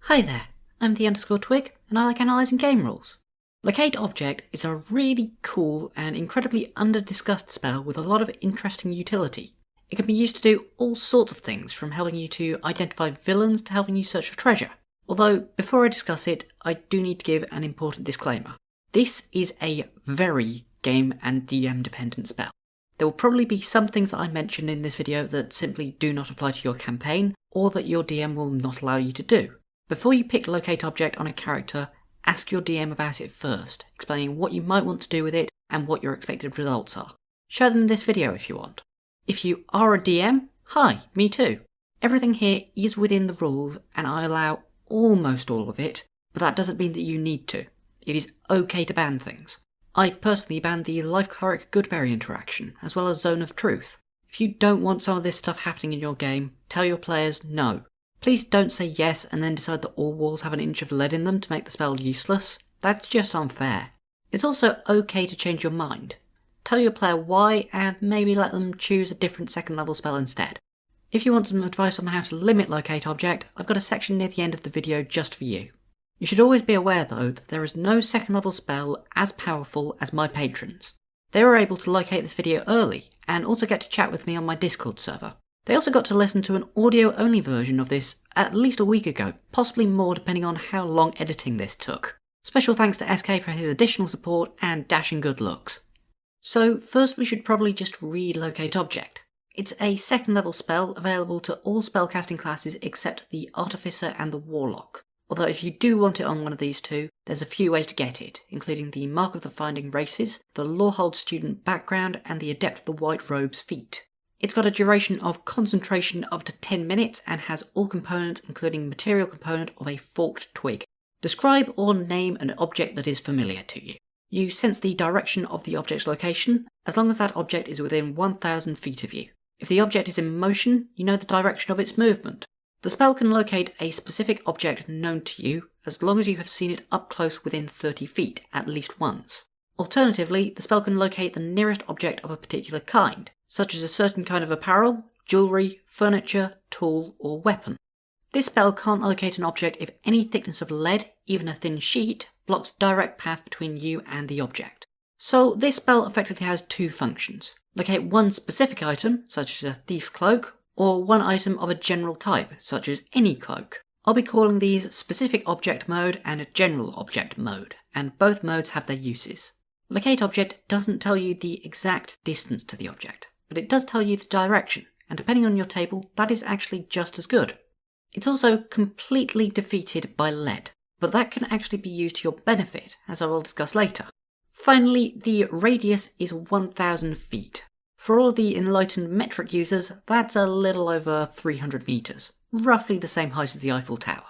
Hi there, I'm the_twig, and I like analysing game rules. Locate Object is a really cool and incredibly under-discussed spell with a lot of interesting utility. It can be used to do all sorts of things, from helping you to identify villains to helping you search for treasure. Although, before I discuss it, I do need to give an important disclaimer. This is a very game and DM dependent spell. There will probably be some things that I mention in this video that simply do not apply to your campaign, or that your DM will not allow you to do. Before you pick Locate Object on a character, ask your DM about it first, explaining what you might want to do with it and what your expected results are. Show them this video if you want. If you are a DM, hi, me too. Everything here is within the rules and I allow almost all of it, but that doesn't mean that you need to. It is okay to ban things. I personally banned the Life Cleric Goodberry interaction, as well as Zone of Truth. If you don't want some of this stuff happening in your game, tell your players no. Please don't say yes and then decide that all walls have an inch of lead in them to make the spell useless. That's just unfair. It's also okay to change your mind. Tell your player why and maybe let them choose a different second level spell instead. If you want some advice on how to limit Locate Object, I've got a section near the end of the video just for you. You should always be aware though that there is no second level spell as powerful as my patrons. They were able to locate this video early and also get to chat with me on my Discord server. They also got to listen to an audio-only version of this at least a week ago, possibly more depending on how long editing this took. Special thanks to SK for his additional support and dashing good looks. So first we should probably just read Locate Object. It's a second level spell available to all spellcasting classes except the Artificer and the Warlock. Although if you do want it on one of these two, there's a few ways to get it, including the Mark of the Finding Races, the Lorehold student background, and the Adept of the White Robes feat. It's got a duration of concentration up to 10 minutes and has all components including material component of a forked twig. Describe or name an object that is familiar to you. You sense the direction of the object's location, as long as that object is within 1,000 feet of you. If the object is in motion, you know the direction of its movement. The spell can locate a specific object known to you, as long as you have seen it up close within 30 feet, at least once. Alternatively, the spell can locate the nearest object of a particular kind, such as a certain kind of apparel, jewellery, furniture, tool, or weapon. This spell can't locate an object if any thickness of lead, even a thin sheet, blocks direct path between you and the object. So this spell effectively has two functions. Locate one specific item, such as a thief's cloak, or one item of a general type, such as any cloak. I'll be calling these Specific Object Mode and General Object Mode, and both modes have their uses. Locate Object doesn't tell you the exact distance to the object, but it does tell you the direction, and depending on your table, that is actually just as good. It's also completely defeated by lead, but that can actually be used to your benefit, as I will discuss later. Finally, the radius is 1,000 feet. For all the enlightened metric users, that's a little over 300 meters, roughly the same height as the Eiffel Tower.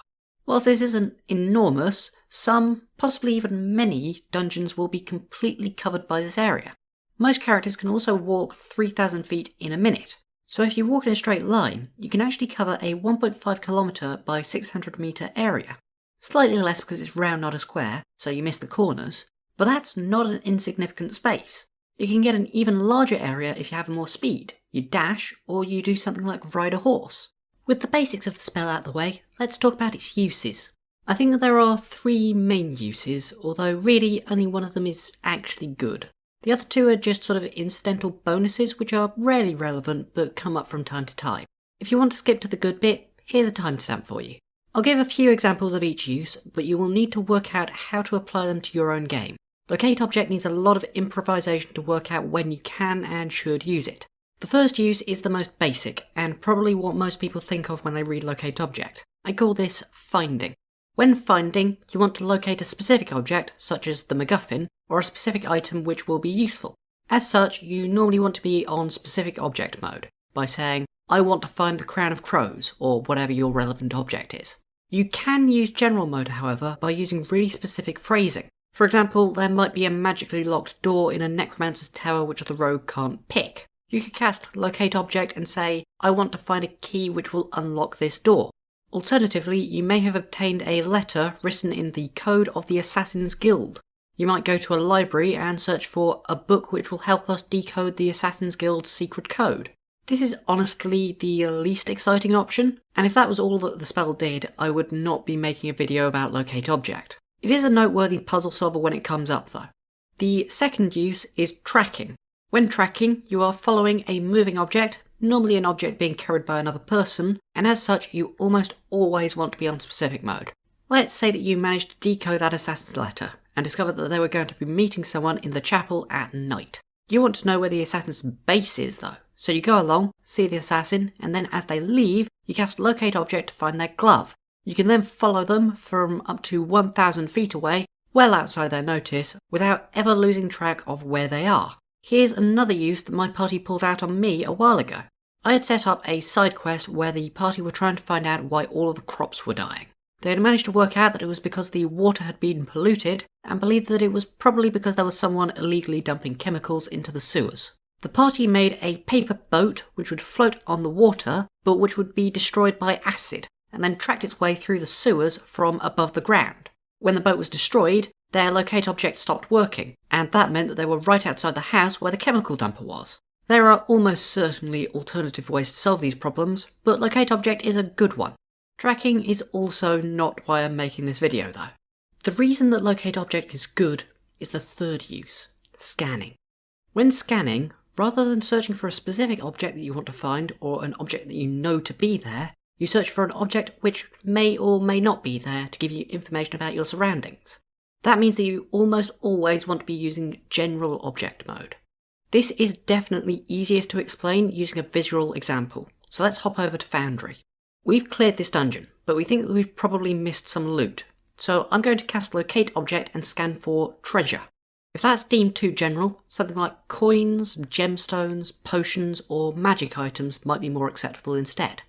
Whilst this isn't enormous, some, possibly even many, dungeons will be completely covered by this area. Most characters can also walk 3,000 feet in a minute, so if you walk in a straight line, you can actually cover a 1.5 km by 600 meter area. Slightly less because it's round, not a square, so you miss the corners, but that's not an insignificant space. You can get an even larger area if you have more speed. You dash, or you do something like ride a horse. With the basics of the spell out of the way, let's talk about its uses. I think that there are three main uses, although really only one of them is actually good. The other two are just sort of incidental bonuses which are rarely relevant but come up from time to time. If you want to skip to the good bit, here's a timestamp for you. I'll give a few examples of each use, but you will need to work out how to apply them to your own game. Locate Object needs a lot of improvisation to work out when you can and should use it. The first use is the most basic, and probably what most people think of when they read Locate Object. I call this finding. When finding, you want to locate a specific object, such as the MacGuffin, or a specific item which will be useful. As such, you normally want to be on Specific Object mode, by saying, I want to find the Crown of Crows, or whatever your relevant object is. You can use General mode, however, by using really specific phrasing. For example, there might be a magically locked door in a necromancer's tower which the rogue can't pick. You could cast Locate Object and say, I want to find a key which will unlock this door. Alternatively, you may have obtained a letter written in the code of the Assassin's Guild. You might go to a library and search for a book which will help us decode the Assassin's Guild's secret code. This is honestly the least exciting option, and if that was all that the spell did, I would not be making a video about locate object. It is a noteworthy puzzle solver when it comes up though. The second use is tracking. When tracking, you are following a moving object, normally an object being carried by another person, and as such you almost always want to be on specific mode. Let's say that you managed to decode that assassin's letter, and discovered that they were going to be meeting someone in the chapel at night. You want to know where the assassin's base is though, so you go along, see the assassin, and then as they leave, you cast locate object to find their glove. You can then follow them from up to 1,000 feet away, well outside their notice, without ever losing track of where they are. Here's another use that my party pulled out on me a while ago. I had set up a side quest where the party were trying to find out why all of the crops were dying. They had managed to work out that it was because the water had been polluted, and believed that it was probably because there was someone illegally dumping chemicals into the sewers. The party made a paper boat which would float on the water, but which would be destroyed by acid, and then tracked its way through the sewers from above the ground. When the boat was destroyed, their locate object stopped working, and that meant that they were right outside the house where the chemical dumper was. There are almost certainly alternative ways to solve these problems, but locate object is a good one. Tracking is also not why I'm making this video though. The reason that locate object is good is the third use, scanning. When scanning, rather than searching for a specific object that you want to find or an object that you know to be there, you search for an object which may or may not be there to give you information about your surroundings. That means that you almost always want to be using general object mode. This is definitely easiest to explain using a visual example, so let's hop over to Foundry. We've cleared this dungeon, but we think that we've probably missed some loot, so I'm going to cast locate object and scan for treasure. If that's deemed too general, something like coins, gemstones, potions, or magic items might be more acceptable instead.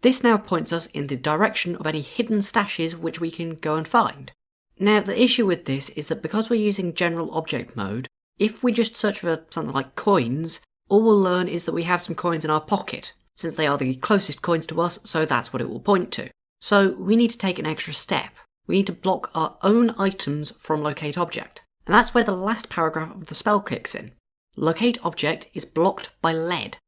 This now points us in the direction of any hidden stashes which we can go and find. Now the issue with this is that because we're using general object mode, if we just search for something like coins, all we'll learn is that we have some coins in our pocket, since they are the closest coins to us, so that's what it will point to. So we need to take an extra step. We need to block our own items from locate object. And that's where the last paragraph of the spell kicks in. Locate object is blocked by lead.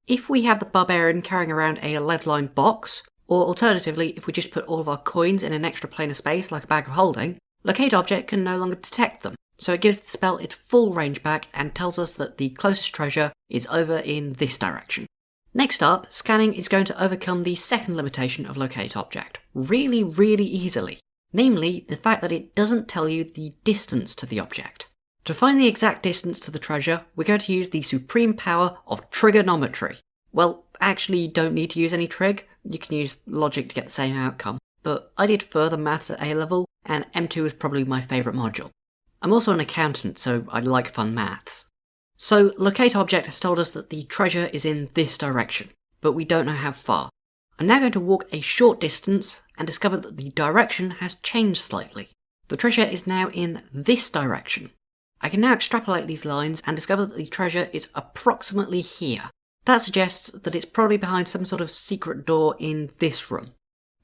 If we have the barbarian carrying around a lead-lined box, or alternatively if we just put all of our coins in an extra plane of space like a bag of holding, locate object can no longer detect them. So it gives the spell its full range back and tells us that the closest treasure is over in this direction. Next up, scanning is going to overcome the second limitation of locate object, really easily. Namely, the fact that it doesn't tell you the distance to the object. To find the exact distance to the treasure, we're going to use the supreme power of trigonometry. Well, actually you don't need to use any trig, you can use logic to get the same outcome. But I did further maths at A level, and M2 is probably my favourite module. I'm also an accountant, so I like fun maths. So locate object has told us that the treasure is in this direction, but we don't know how far. I'm now going to walk a short distance and discover that the direction has changed slightly. The treasure is now in this direction. I can now extrapolate these lines and discover that the treasure is approximately here. That suggests that it's probably behind some sort of secret door in this room.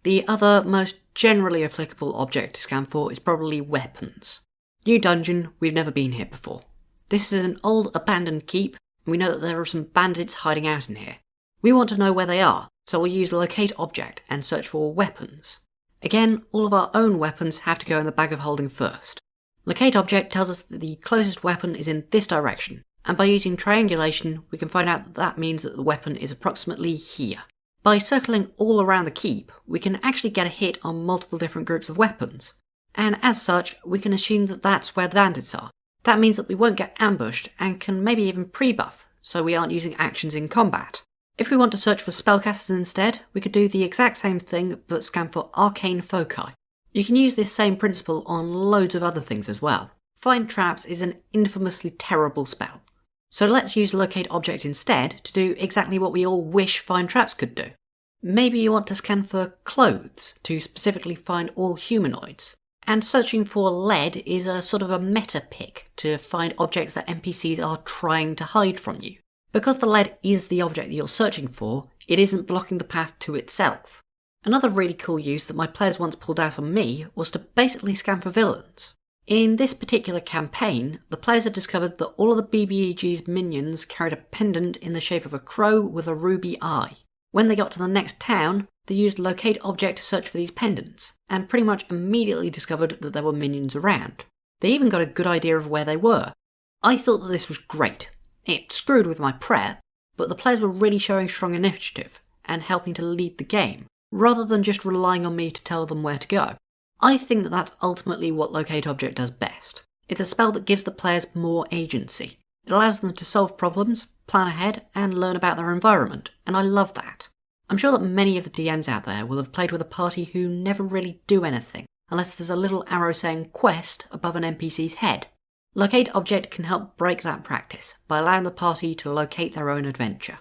The other, most generally applicable object to scan for is probably weapons. New dungeon, we've never been here before. This is an old abandoned keep, and we know that there are some bandits hiding out in here. We want to know where they are, so we'll use locate object and search for weapons. Again, all of our own weapons have to go in the bag of holding first. Locate object tells us that the closest weapon is in this direction, and by using triangulation we can find out that that means that the weapon is approximately here. By circling all around the keep, we can actually get a hit on multiple different groups of weapons, and as such we can assume that that's where the bandits are. That means that we won't get ambushed and can maybe even pre-buff, so we aren't using actions in combat. If we want to search for spellcasters instead, we could do the exact same thing but scan for arcane foci. You can use this same principle on loads of other things as well. Find traps is an infamously terrible spell. So let's use locate object instead to do exactly what we all wish find traps could do. Maybe you want to scan for clothes to specifically find all humanoids. And searching for lead is a sort of a meta pick to find objects that NPCs are trying to hide from you. Because the lead is the object that you're searching for, it isn't blocking the path to itself. Another really cool use that my players once pulled out on me was to basically scan for villains. In this particular campaign, the players had discovered that all of the BBEG's minions carried a pendant in the shape of a crow with a ruby eye. When they got to the next town, they used locate object to search for these pendants, and pretty much immediately discovered that there were minions around. They even got a good idea of where they were. I thought that this was great. It screwed with my prep, but the players were really showing strong initiative and helping to lead the game, rather than just relying on me to tell them where to go. I think that that's ultimately what Locate Object does best. It's a spell that gives the players more agency. It allows them to solve problems, plan ahead, and learn about their environment, and I love that. I'm sure that many of the DMs out there will have played with a party who never really do anything, unless there's a little arrow saying quest above an NPC's head. Locate Object can help break that practice by allowing the party to locate their own adventure.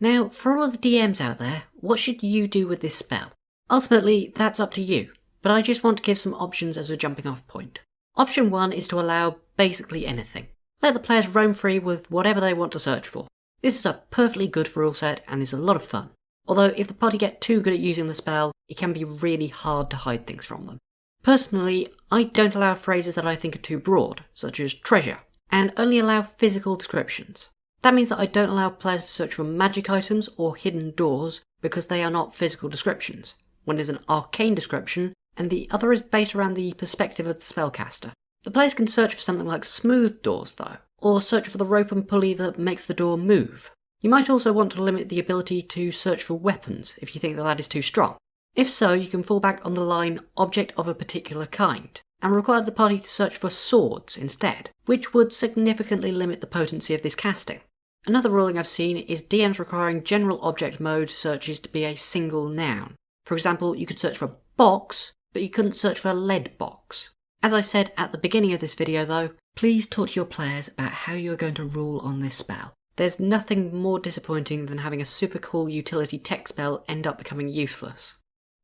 Now, for all of the DMs out there, what should you do with this spell? Ultimately, that's up to you, but I just want to give some options as a jumping off point. Option 1 is to allow basically anything. Let the players roam free with whatever they want to search for. This is a perfectly good rule set and is a lot of fun. Although if the party get too good at using the spell, it can be really hard to hide things from them. Personally, I don't allow phrases that I think are too broad, such as treasure, and only allow physical descriptions. That means that I don't allow players to search for magic items or hidden doors because they are not physical descriptions. One is an arcane description, and the other is based around the perspective of the spellcaster. The players can search for something like smooth doors though, or search for the rope and pulley that makes the door move. You might also want to limit the ability to search for weapons if you think that is too strong. If so, you can fall back on the line object of a particular kind, and require the party to search for swords instead, which would significantly limit the potency of this casting. Another ruling I've seen is DMs requiring general object mode searches to be a single noun. For example, you could search for box, but you couldn't search for a lead box. As I said at the beginning of this video though, please talk to your players about how you are going to rule on this spell. There's nothing more disappointing than having a super cool utility tech spell end up becoming useless.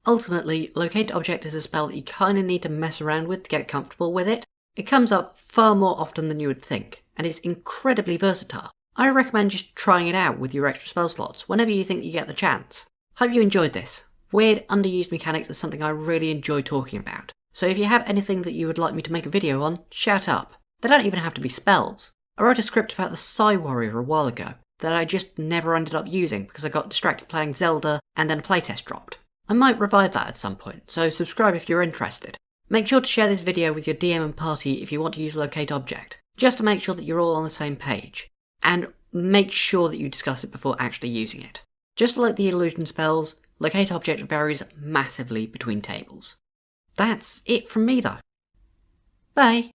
Ultimately, Locate Object is a spell that you kinda need to mess around with to get comfortable with it. It comes up far more often than you would think, and it's incredibly versatile. I recommend just trying it out with your extra spell slots whenever you think you get the chance. Hope you enjoyed this. Weird, underused mechanics is something I really enjoy talking about, so if you have anything that you would like me to make a video on, shout up. They don't even have to be spells. I wrote a script about the Psy Warrior a while ago that I just never ended up using because I got distracted playing Zelda and then a playtest dropped. I might revive that at some point, so subscribe if you're interested. Make sure to share this video with your DM and party if you want to use Locate Object, just to make sure that you're all on the same page. And make sure that you discuss it before actually using it. Just like the illusion spells, Locate Object varies massively between tables. That's it from me though. Bye!